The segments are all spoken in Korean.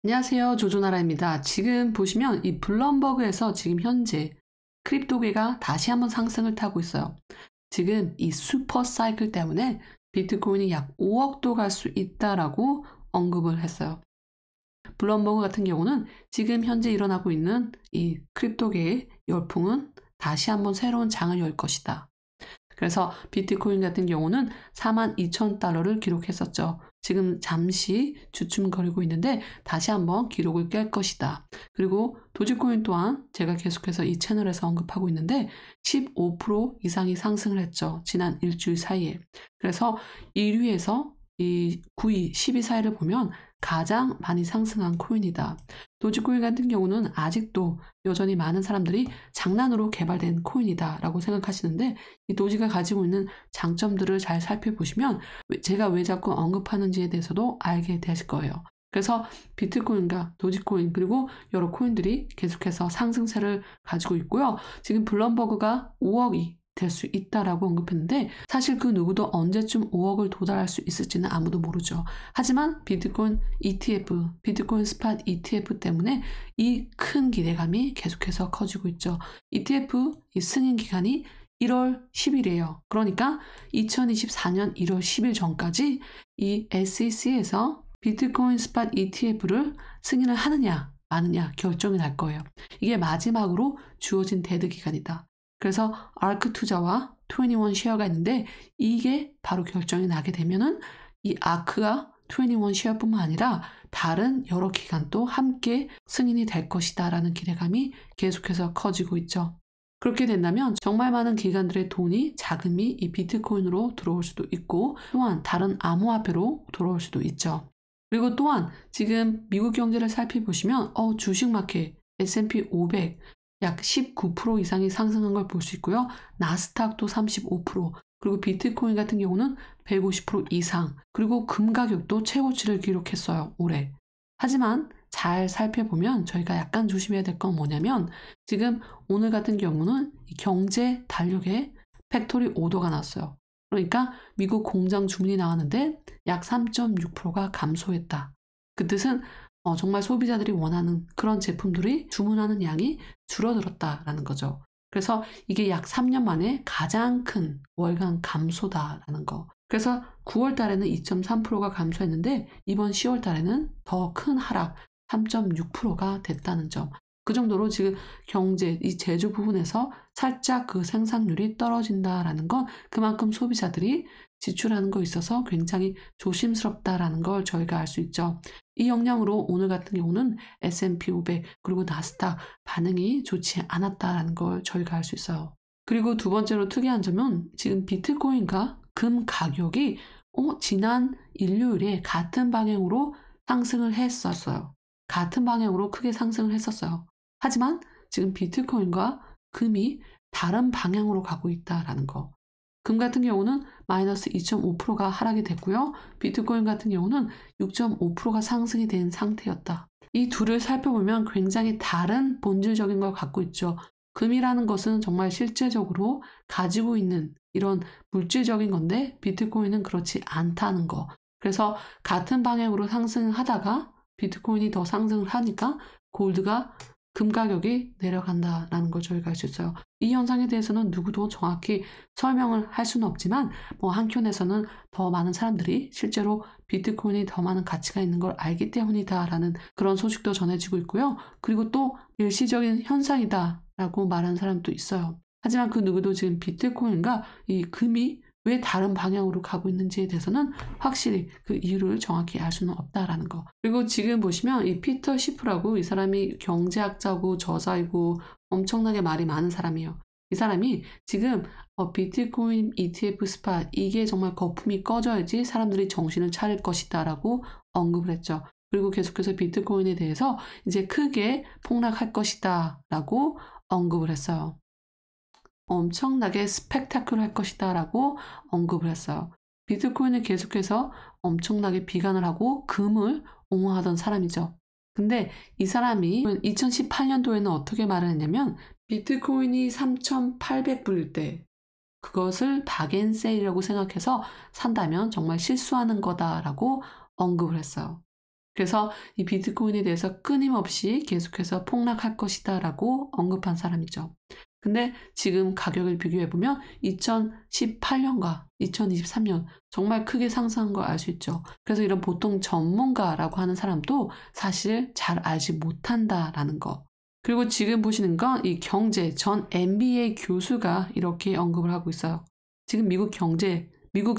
안녕하세요. 조조나라입니다. 지금 보시면 이 블룸버그에서 지금 현재 크립토계가 다시 한번 상승을 타고 있어요. 지금 이 슈퍼 사이클 때문에 비트코인이 약 5억도 갈 수 있다라고 언급을 했어요. 블룸버그 같은 경우는 지금 현재 일어나고 있는 이 크립토계의 열풍은 다시 한번 새로운 장을 열 것이다. 그래서 비트코인 같은 경우는 42,000달러를 기록했었죠. 지금 잠시 주춤거리고 있는데 다시 한번 기록을 깰 것이다. 그리고 도지코인 또한 제가 계속해서 이 채널에서 언급하고 있는데 15% 이상이 상승을 했죠. 지난 일주일 사이에. 그래서 1위에서 이 9위, 10위 사이를 보면 가장 많이 상승한 코인이다. 도지코인 같은 경우는 아직도 여전히 많은 사람들이 장난으로 개발된 코인이다 라고 생각하시는데 이 도지가 가지고 있는 장점들을 잘 살펴보시면 제가 왜 자꾸 언급하는지에 대해서도 알게 되실 거예요. 그래서 비트코인과 도지코인 그리고 여러 코인들이 계속해서 상승세를 가지고 있고요. 지금 블룸버그가 5억이 될 수 있다라고 언급했는데 사실 그 누구도 언제쯤 5억을 도달할 수 있을지는 아무도 모르죠. 하지만 비트코인 ETF, 비트코인 스팟 ETF 때문에 이 큰 기대감이 계속해서 커지고 있죠. ETF 이 승인 기간이 1월 10일이에요. 그러니까 2024년 1월 10일 전까지 이 SEC에서 비트코인 스팟 ETF를 승인을 하느냐 마느냐 결정이 날 거예요. 이게 마지막으로 주어진 데드 기간이다. 그래서 아크 투자와 21 쉐어가 있는데 이게 바로 결정이 나게 되면은 이 아크가 21 쉐어뿐만 아니라 다른 여러 기관도 함께 승인이 될 것이다 라는 기대감이 계속해서 커지고 있죠. 그렇게 된다면 정말 많은 기관들의 돈이 자금이 이 비트코인으로 들어올 수도 있고 또한 다른 암호화폐로 들어올 수도 있죠. 그리고 또한 지금 미국 경제를 살펴보시면 주식 마켓 S&P 500 약 19% 이상이 상승한 걸 볼 수 있고요. 나스닥도 35%, 그리고 비트코인 같은 경우는 150% 이상, 그리고 금 가격도 최고치를 기록했어요, 올해. 하지만 잘 살펴보면 저희가 약간 조심해야 될 건 뭐냐면 지금 오늘 같은 경우는 경제 달력에 팩토리 오더가 났어요. 그러니까 미국 공장 주문이 나왔는데 약 3.6%가 감소했다. 그 뜻은 정말 소비자들이 원하는 그런 제품들이 주문하는 양이 줄어들었다라는 거죠. 그래서 이게 약 3년 만에 가장 큰 월간 감소다라는 거. 그래서 9월 달에는 2.3%가 감소했는데 이번 10월 달에는 더 큰 하락 3.6%가 됐다는 점. 그 정도로 지금 경제, 이 제조 부분에서 살짝 그 생산률이 떨어진다라는 건 그만큼 소비자들이 지출하는 거 있어서 굉장히 조심스럽다라는 걸 저희가 알 수 있죠. 이 영향으로 오늘 같은 경우는 S&P 500 그리고 나스닥 반응이 좋지 않았다라는 걸 저희가 알 수 있어요. 그리고 두 번째로 특이한 점은 지금 비트코인과 금 가격이 지난 일요일에 같은 방향으로 상승을 했었어요. 같은 방향으로 크게 상승을 했었어요. 하지만 지금 비트코인과 금이 다른 방향으로 가고 있다라는 거. 금 같은 경우는 마이너스 2.5%가 하락이 됐고요. 비트코인 같은 경우는 6.5%가 상승이 된 상태였다. 이 둘을 살펴보면 굉장히 다른 본질적인 걸 갖고 있죠. 금이라는 것은 정말 실제적으로 가지고 있는 이런 물질적인 건데 비트코인은 그렇지 않다는 거. 그래서 같은 방향으로 상승하다가 비트코인이 더 상승을 하니까 골드가 금 가격이 내려간다라는 걸 저희가 알 수 있어요. 이 현상에 대해서는 누구도 정확히 설명을 할 수는 없지만 한켠에서는 더 많은 사람들이 실제로 비트코인이 더 많은 가치가 있는 걸 알기 때문이다라는 그런 소식도 전해지고 있고요. 그리고 또 일시적인 현상이다라고 말하는 사람도 있어요. 하지만 그 누구도 지금 비트코인과 이 금이 왜 다른 방향으로 가고 있는지에 대해서는 확실히 그 이유를 정확히 알 수는 없다라는 거. 그리고 지금 보시면 이 피터 시프라고 이 사람이 경제학자고 저자이고 엄청나게 말이 많은 사람이에요. 이 사람이 지금 비트코인 ETF 스팟 이게 정말 거품이 꺼져야지 사람들이 정신을 차릴 것이다 라고 언급을 했죠. 그리고 계속해서 비트코인에 대해서 이제 크게 폭락할 것이다 라고 언급을 했어요. 엄청나게 스펙타클 할 것이다 라고 언급을 했어요. 비트코인을 계속해서 엄청나게 비관을 하고 금을 옹호하던 사람이죠. 근데 이 사람이 2018년도에는 어떻게 말을 했냐면 비트코인이 3,800불일 때 그것을 박앤세일이라고 생각해서 산다면 정말 실수하는 거다라고 언급을 했어요. 그래서 이 비트코인에 대해서 끊임없이 계속해서 폭락할 것이다 라고 언급한 사람이죠. 근데 지금 가격을 비교해보면 2018년과 2023년 정말 크게 상승한 걸 알 수 있죠. 그래서 이런 보통 전문가라고 하는 사람도 사실 잘 알지 못한다라는 거. 그리고 지금 보시는 건 이 경제 전 MBA 교수가 이렇게 언급을 하고 있어요. 지금 미국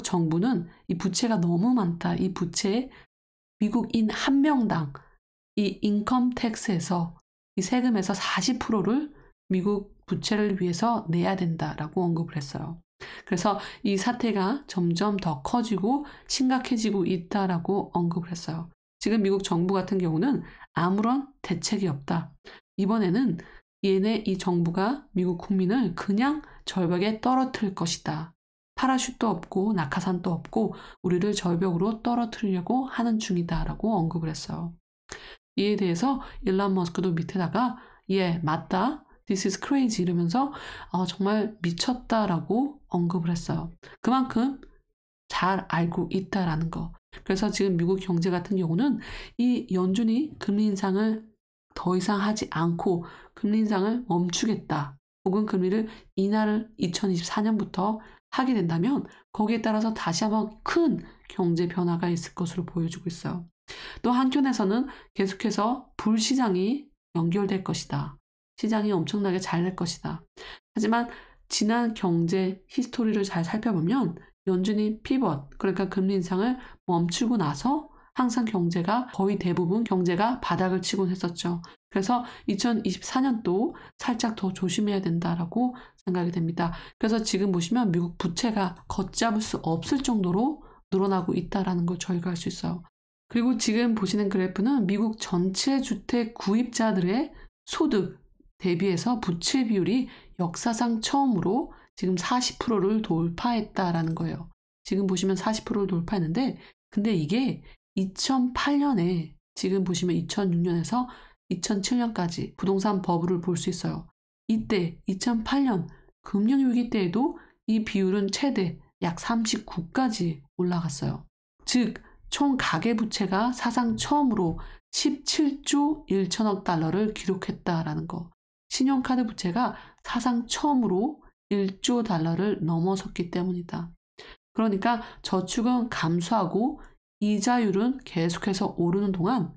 정부는 이 부채가 너무 많다. 이 부채에 미국인 한 명당 이 인컴 텍스에서 이 세금에서 40%를 미국 부채를 위해서 내야 된다라고 언급을 했어요. 그래서 이 사태가 점점 더 커지고 심각해지고 있다라고 언급을 했어요. 지금 미국 정부 같은 경우는 아무런 대책이 없다. 이번에는 이 정부가 미국 국민을 그냥 절벽에 떨어뜨릴 것이다. 파라슈트도 없고 낙하산도 없고 우리를 절벽으로 떨어뜨리려고 하는 중이다라고 언급을 했어요. 이에 대해서 일론 머스크도 밑에다가 맞다. This is crazy 이러면서 정말 미쳤다라고 언급을 했어요. 그만큼 잘 알고 있다라는 거. 그래서 지금 미국 경제 같은 경우는 이 연준이 금리 인상을 더 이상 하지 않고 금리 인상을 멈추겠다. 혹은 금리를 인하를 2024년부터 하게 된다면 거기에 따라서 다시 한번 큰 경제 변화가 있을 것으로 보여주고 있어요. 또 한편에서는 계속해서 불시장이 연결될 것이다. 시장이 엄청나게 잘 될 것이다. 하지만 지난 경제 히스토리를 잘 살펴보면 연준이 피벗, 그러니까 금리 인상을 멈추고 나서 항상 거의 대부분 경제가 바닥을 치곤 했었죠. 그래서 2024년도 살짝 더 조심해야 된다라고 생각이 됩니다. 그래서 지금 보시면 미국 부채가 걷잡을 수 없을 정도로 늘어나고 있다는 걸 저희가 알 수 있어요. 그리고 지금 보시는 그래프는 미국 전체 주택 구입자들의 소득 대비해서 부채 비율이 역사상 처음으로 지금 40%를 돌파했다라는 거예요. 지금 보시면 40%를 돌파했는데 근데 이게 2008년에 지금 보시면 2006년에서 2007년까지 부동산 버블을 볼 수 있어요. 이때 2008년 금융위기 때에도 이 비율은 최대 약 39까지 올라갔어요. 즉 총 가계부채가 사상 처음으로 17조 1천억 달러를 기록했다라는 거. 신용카드 부채가 사상 처음으로 1조 달러를 넘어섰기 때문이다. 그러니까 저축은 감소하고 이자율은 계속해서 오르는 동안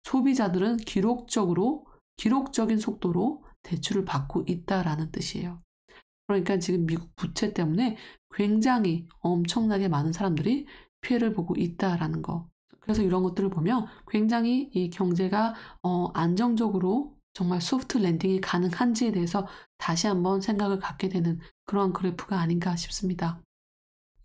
소비자들은 기록적인 속도로 대출을 받고 있다라는 뜻이에요. 그러니까 지금 미국 부채 때문에 굉장히 엄청나게 많은 사람들이 피해를 보고 있다라는 거. 그래서 이런 것들을 보면 굉장히 이 경제가 안정적으로 정말 소프트 랜딩이 가능한지에 대해서 다시 한번 생각을 갖게 되는 그런 그래프가 아닌가 싶습니다.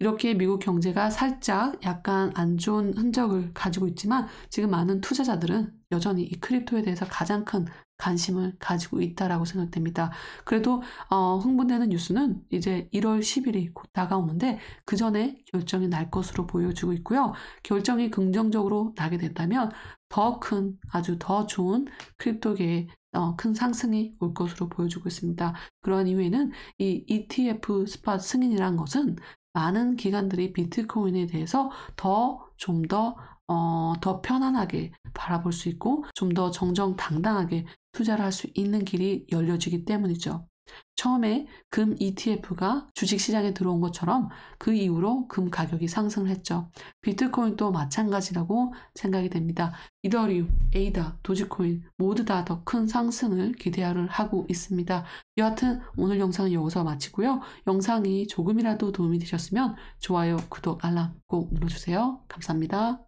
이렇게 미국 경제가 살짝 약간 안 좋은 흔적을 가지고 있지만 지금 많은 투자자들은 여전히 이 크립토에 대해서 가장 큰 관심을 가지고 있다라고 생각됩니다. 그래도 흥분되는 뉴스는 이제 1월 10일이 곧 다가오는데 그 전에 결정이 날 것으로 보여주고 있고요. 결정이 긍정적으로 나게 된다면 더 큰, 아주 더 좋은 크립토계에 큰 상승이 올 것으로 보여주고 있습니다. 그런 이유에는 이 ETF 스팟 승인이라는 것은 많은 기관들이 비트코인에 대해서 좀 더 편안하게 바라볼 수 있고 좀 더 정정당당하게 투자를 할 수 있는 길이 열려지기 때문이죠. 처음에 금 ETF가 주식시장에 들어온 것처럼 그 이후로 금 가격이 상승을 했죠. 비트코인도 마찬가지라고 생각이 됩니다. 이더리움, 에이다, 도지코인 모두 다 더 큰 상승을 기대를 하고 있습니다. 여하튼 오늘 영상은 여기서 마치고요. 영상이 조금이라도 도움이 되셨으면 좋아요, 구독, 알람 꼭 눌러주세요. 감사합니다.